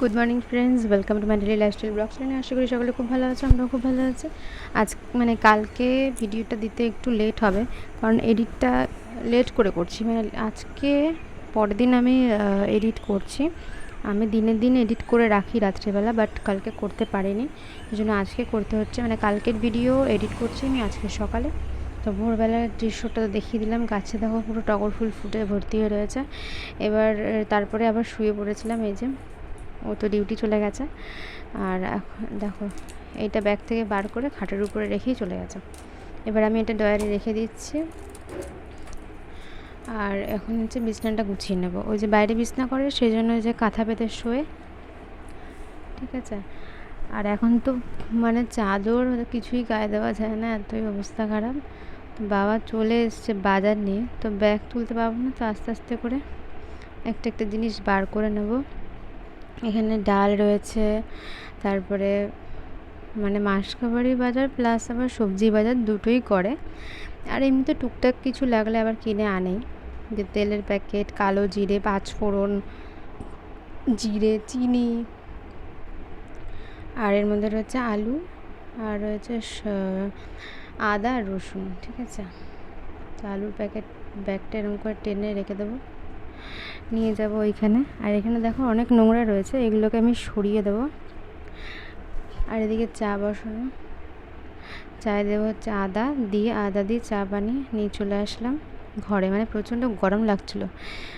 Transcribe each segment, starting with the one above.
Good morning friends, welcome to my daily lifestyle blog চ্যানেলে। আশা করি সকলে খুব ভালো আছে, আমরাও খুব ভালো আছি। আজ কালকে ভিডিওটা দিতে একটু লেট হবে, কারণ এডিটটা লেট করে করছি। আজকে পরের দিন আমি এডিট করছি। আমি দিনের দিন এডিট করে রাখি রাত্রিবেলা, বাট কালকে করতে পারিনি, এই জন্য আজকে করতে হচ্ছে। কালকের ভিডিও এডিট করছি আমি আজকে সকালে। তো ভোরবেলার দৃশ্যটা দেখিয়ে দিলাম। গাছে দেখো পুরো টগর ফুল ফুটে ভর্তি হয়ে রয়েছে। এবার তারপরে আবার শুয়ে পড়েছিলাম। এই যে ও তো ডিউটি চলে গেছে, আর এখন দেখো এইটা ব্যাগ থেকে বার করে খাটের উপরে রেখেই চলে গেছে। এবার আমি এটা ডয়ারে রেখে দিচ্ছি, আর এখন হচ্ছে বিছনাটা গুছিয়ে নেব। ওই যে বাইরে বিছনা করে, সেই জন্য যে কাঁথা পেতে শোয়ে, ঠিক আছে। আর এখন তো চাদর কিছুই গায়ে দেওয়া যায় না, এতই অবস্থা খারাপ। বাবা চলে এসছে বাজার নিয়ে, তো ব্যাগ তুলতে পারবো না, তো আস্তে আস্তে করে একটা একটা জিনিস বার করে নেব। এখানে ডাল রয়েছে, তারপরে মাসকাবাড়ি বাজার প্লাস আবার সবজি বাজার দুটোই করে। আর এমনিতে টুকটাক কিছু লাগলে আবার কিনে আনেই, যে তেলের প্যাকেট, কালো জিরে, পাঁচফোড়ন, জিরে, চিনি, আর এর মধ্যে রয়েছে আলু, আর রয়েছে আদা আর রসুন, ঠিক আছে। তো আলুর ব্যাগটা এরকম করে টেনে রেখে দেবো, নিয়ে যাব ওইখানে। আর এখানে দেখো অনেক নোংরা রয়েছে, এগুলোকে আমি সরিয়ে দেবো। আর এদিকে চা বসানো, চায়ে দেবো হচ্ছে আদা দিয়ে চা বানিয়ে নিয়ে চলে আসলাম ঘরে। প্রচণ্ড গরম লাগছিলো,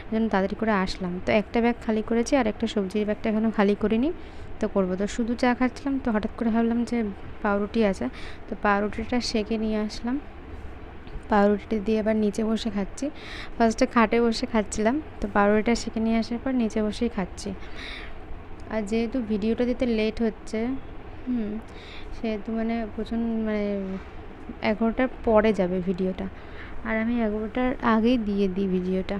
এই জন্য তাড়াতাড়ি করে আসলাম। তো একটা ব্যাগ খালি করেছি, আর একটা সবজির ব্যাগটা এখনও খালি করিনি। তো করবো, তো শুধু চা খাচ্ছিলাম, তো হঠাৎ করে ভাবলাম যে পাউরুটি আছে, তো পাউরুটিটা সেঁকে নিয়ে আসলাম। পাউরুটিটা দিয়ে এবার নিচে বসে খাচ্ছি। ফার্স্টে খাটে বসে খাচ্ছিলাম, তো পাউরুটিটা সেঁকে নিয়ে আসার পর নিচে বসেই খাচ্ছি। আর যেহেতু ভিডিওটা দিতে লেট হচ্ছে, সেহেতু প্রচণ্ড 11টার পরে যাবে ভিডিওটা, আর আমি 11টার আগেই দিয়ে দিই ভিডিওটা।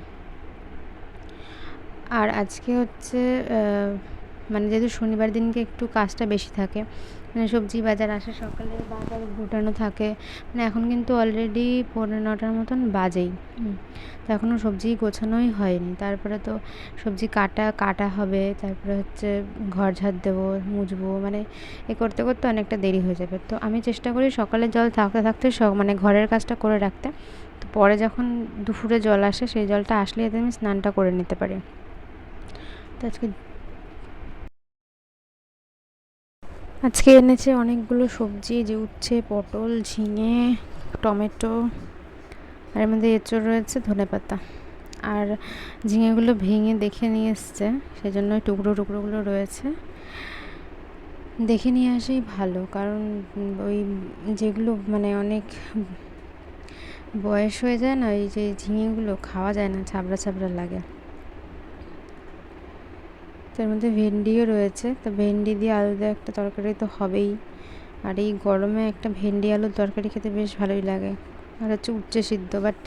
আর আজকে হচ্ছে যেহেতু শনিবার দিনকে একটু কাজটা বেশি থাকে, সবজি বাজার আসে সকালে, বাজার গোটানো থাকে। এখন কিন্তু অলরেডি 9:45 মতন বাজেই, তো এখনও সবজি গোছানোই হয়নি। তারপরে তো সবজি কাটা হবে, তারপরে হচ্ছে ঘর ঝাড় দেবো, মুছবো, এ করতে করতে অনেকটা দেরি হয়ে যাবে। তো আমি চেষ্টা করি সকালে জল থাকতে থাকতে ঘরের কাজটা করে রাখতে, তো পরে যখন দুপুরে জল আসে, সেই জলটা আসলে যাতে আমি স্নানটা করে নিতে পারি। তো আজকে এনেছে অনেকগুলো সবজি, যে উচ্ছে, পটল, ঝিঙে, টমেটো, আর এর মধ্যে এঁচড় রয়েছে, ধনেপাতা। আর ঝিঙেগুলো ভেঙে দেখে নিয়ে এসছে, সেই জন্য টুকরোগুলো রয়েছে। দেখে নিয়ে আসেই ভালো, কারণ ওই যেগুলো অনেক বয়স হয়ে যায় না, ওই যে ঝিঙেগুলো খাওয়া যায় না, ছাবড়া ছাবড়া লাগে। তার মধ্যে ভেন্ডিও রয়েছে, তো ভেন্ডি দিয়ে আলু দিয়ে একটা তরকারি তো হবেই। আর এই গরমে একটা ভেন্ডি আলুর তরকারি খেতে বেশ ভালোই লাগে। আর হচ্ছে উচ্ছে সিদ্ধ, বাট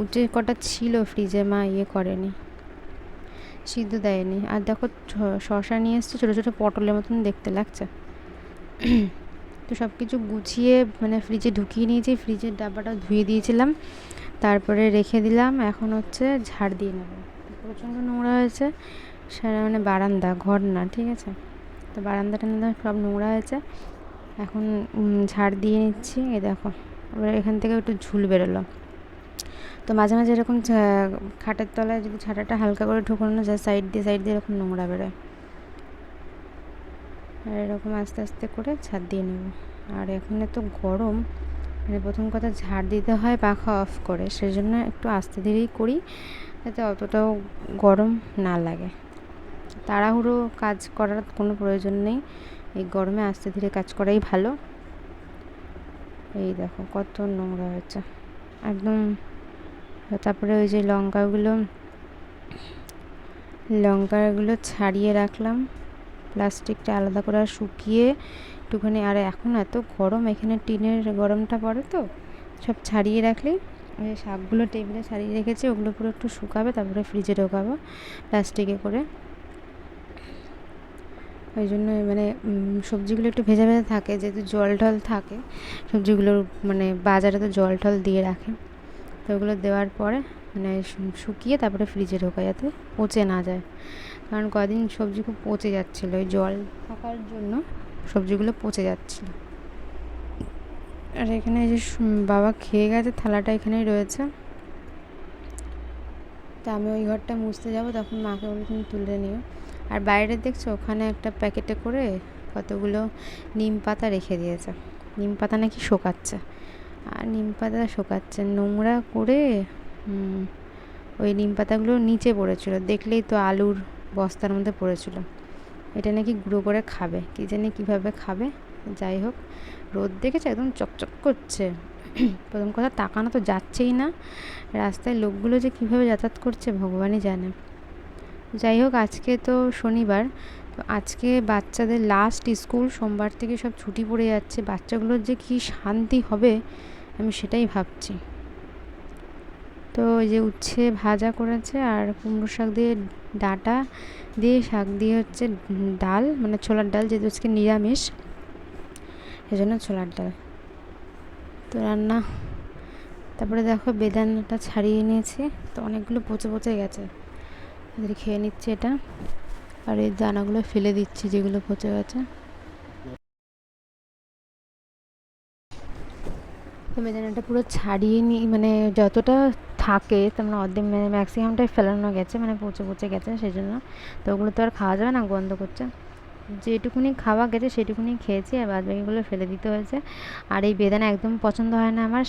উচ্ছে কটা ছিল ফ্রিজে, মা করেনি, সিদ্ধ দেয়নি। আর দেখো শশা নিয়ে এসছে, ছোটো ছোটো পটলের মতন দেখতে লাগছে। তো সব কিছু গুছিয়ে ফ্রিজে ঢুকিয়ে নিয়েছি, ফ্রিজের ডাব্বাটা ধুয়ে দিয়েছিলাম, তারপরে রেখে দিলাম। এখন হচ্ছে ঝাড় দিয়ে নেবো। প্রচণ্ড নোংরা হয়েছে, সেটা বারান্দা, ঘর না, ঠিক আছে। তো বারান্দাটা সব নোংরা হয়েছে, এখন ঝাড় দিয়ে নিচ্ছি। এই দেখো, এবার এখান থেকে একটু ঝুল বেরোলো। তো মাঝে মাঝে এরকম খাটের তলায় যদি ঝাঁটাটা হালকা করে ঢুকানো যায়, সাইড দিয়ে এরকম নোংরা বেরোয়। আর এরকম আস্তে আস্তে করে ঝাড় দিয়ে নেব। আর এখন এত গরম, প্রথম কথা ঝাড় দিতে হয় পাখা অফ করে, সেই জন্য একটু আস্তে ধীরেই করি, যাতে অতটাও গরম না লাগে। তাড়াহুড়ো কাজ করার কোনো প্রয়োজন নেই, এই গরমে আস্তে ধীরে কাজ করাই ভালো। এই দেখো কত নোংরা হয়েছে একদম। তারপরে ওই যে লঙ্কাগুলো ছাড়িয়ে রাখলাম, প্লাস্টিকটা আলাদা করে শুকিয়ে একটুখানি। আর এখন এত গরম, এখানে টিনের গরমটা পড়ে, তো সব ছাড়িয়ে রাখলেই, ওই শাকগুলো টেবিলে ছাড়িয়ে রেখেছি, ওগুলো পুরো একটু শুকাবে, তারপরে ফ্রিজে ঢোকাবো প্লাস্টিকে করে। ওই জন্য সবজিগুলো একটু ভেজা ভেজা থাকে, যেহেতু জল টল থাকে সবজিগুলোর, বাজারে তো জল টল দিয়ে রাখে, তো ওগুলো দেওয়ার পরে শুকিয়ে তারপরে ফ্রিজে ঢোকা, যাতে পচে না যায়। কারণ কদিন সবজি খুব পচে যাচ্ছিলো, ওই জল থাকার জন্য সবজিগুলো পচে যাচ্ছিলো। আর এখানে এই যে বাবা খেয়ে গেছে, থালাটা এখানেই রয়েছে। তা আমি ওই ঘরটা মুছতে যাব, তখন মাকে বলে তুমি তুলে নিও। আর বাইরে দেখছো ওখানে একটা প্যাকেটে করে কতগুলো নিম পাতা রেখে দিয়েছে। নিম পাতা নাকি শোকাচ্ছে, আর নিম পাতা শোকাচ্ছে নোংরা করে। ওই নিম পাতাগুলো নিচে পড়েছিল, দেখলেই তো আলুর বস্তার মধ্যে পড়েছিল। এটা নাকি গুঁড়ো করে খাবে, কী জানি কীভাবে খাবে। যাই হোক, রোদ দেখেছে একদম চকচক করছে। প্রথম কথা তাকানো তো যাচ্ছেই না, রাস্তায় লোকগুলো যে কীভাবে যাতায়াত করছে ভগবানই জানে। যাই হোক, আজকে তো শনিবার, তো আজকে বাচ্চাদের লাস্ট স্কুল, সোমবার থেকে সব ছুটি পড়ে যাচ্ছে। বাচ্চাগুলোর যে কী শান্তি হবে আমি সেটাই ভাবছি। তো ওই যে উচ্ছে ভাজা করেছে, আর কুমড়ো শাক দিয়ে ডাঁটা দিয়ে শাক দিয়ে হচ্ছে ডাল, মানে ছোলার ডাল, যেহেতু আজকে নিরামিষ সেজন্য ছোলার ডাল তো রান্না। তারপরে দেখো বেদানাটা ছাড়িয়ে নিয়েছি, তো অনেকগুলো পচে পচে গেছে, এদের খেয়ে নিচ্ছে এটা। আর এই দানাগুলো ফেলে দিচ্ছি যেগুলো পচে গেছে। তো বেদানাটা পুরো ছাড়িয়ে নিই, মানে যতটা থাকে তার মানে অর্ধেক, মানে ম্যাক্সিমামটাই ফেলানো গেছে, মানে পচে পচে গেছে সেই জন্য। তো ওগুলো তো আর খাওয়া যাবে না, গন্ধ করছে। যেটুকুনি খাওয়া গেছে সেটুকুনি খেয়েছি, আর বাদ বাকিগুলো ফেলে দিতে হয়েছে। আর এই বেদানা একদম পছন্দ হয় না আমার,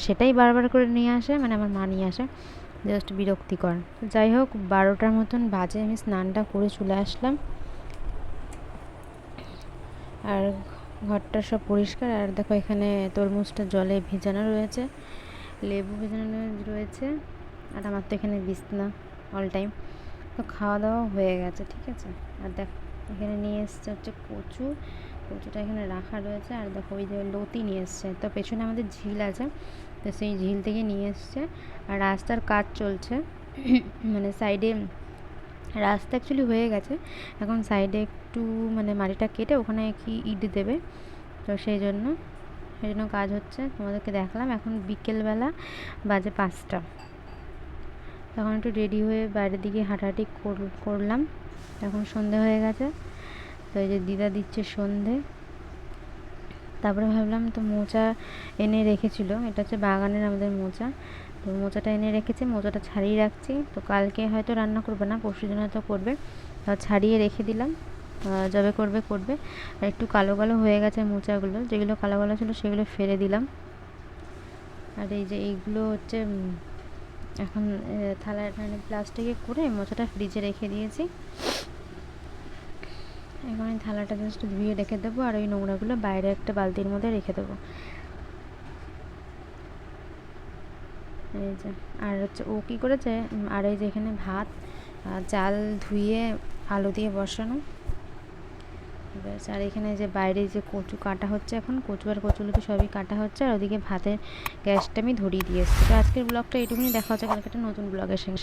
সেটাই বারবার করে নিয়ে আসে, মানে আমার মা নিয়ে আসে, জাস্ট বিরক্তিকর। যাই হোক, 12টার মতন বাজে, আমি স্নানটা করে চলে আসলাম। আর ঘরটা সব পরিষ্কার। আর দেখো এখানে তরমুজটা জলে ভেজানো রয়েছে, লেবু ভেজানো রয়েছে, আর আমার তো এখানে বিছনা অল টাইম। তো খাওয়া দাওয়া হয়ে গেছে, ঠিক আছে। আর দেখো এখানে নিয়ে এসছে হচ্ছে কচুটা এখানে রাখা রয়েছে। আর দেখো ওই যে লতি নিয়ে এসছে, তো পেছনে আমাদের ঝিল আছে, তো সেই ঝিল থেকে নিয়ে এসছে। আর রাস্তার কাজ চলছে, মানে সাইডে রাস্তা অ্যাকচুয়ালি হয়ে গেছে, এখন সাইডে একটু মানে মাটিটা কেটে ওখানে কি ইট দেবে, তো সেই জন্য কাজ হচ্ছে। তোমাদেরকে দেখালাম। এখন বিকেলবেলা বাজে 5টা, তখন একটু রেডি হয়ে বাইরের দিকে হাঁটাহাঁটি করলাম। এখন সন্ধে হয়ে গেছে, তো এই যে দিদা দিচ্ছে সন্ধে। তারপরে ভাবলাম তো মোচা এনে রেখেছিল, এটা হচ্ছে বাগানের আমাদের মোচা, তো মোচাটা এনে রেখেছে, মোচাটা ছাড়িয়ে রাখছি। তো কালকে হয়তো রান্না করবে না, পরশু দিন হয়তো করবে, ছাড়িয়ে রেখে দিলাম, যবে করবে। আর একটু কালো কালো হয়ে গেছে মোচাগুলো, যেগুলো কালো কালো ছিল সেগুলো ফেলে দিলাম। আর এই যে এইগুলো হচ্ছে এখন থালায়, মানে প্লাস্টিকে করে মোচাটা ফ্রিজে রেখে দিয়েছি। এখন এই থালাটা জাস্ট ধুয়ে রেখে দেবো, আর ওই নোংরাগুলো বাইরে একটা বালতির মধ্যে রেখে দেবো। এই যে, আর হচ্ছে ও কী করেছে, আর এই যে এখানে ভাত, চাল ধুয়ে আলু দিয়ে বসানো, ব্যাস। আর এখানে যে বাইরে যে কচু কাটা হচ্ছে, এখন কচু আর কচুলতি সবই কাটা হচ্ছে, আর ওদিকে ভাতের গ্যাসটা আমি ধরিয়ে দিয়ে এসেছি। তো আজকের ব্লগটা এইটুকুনি, দেখা হচ্ছে কালকে একটা নতুন ব্লগের সঙ্গে।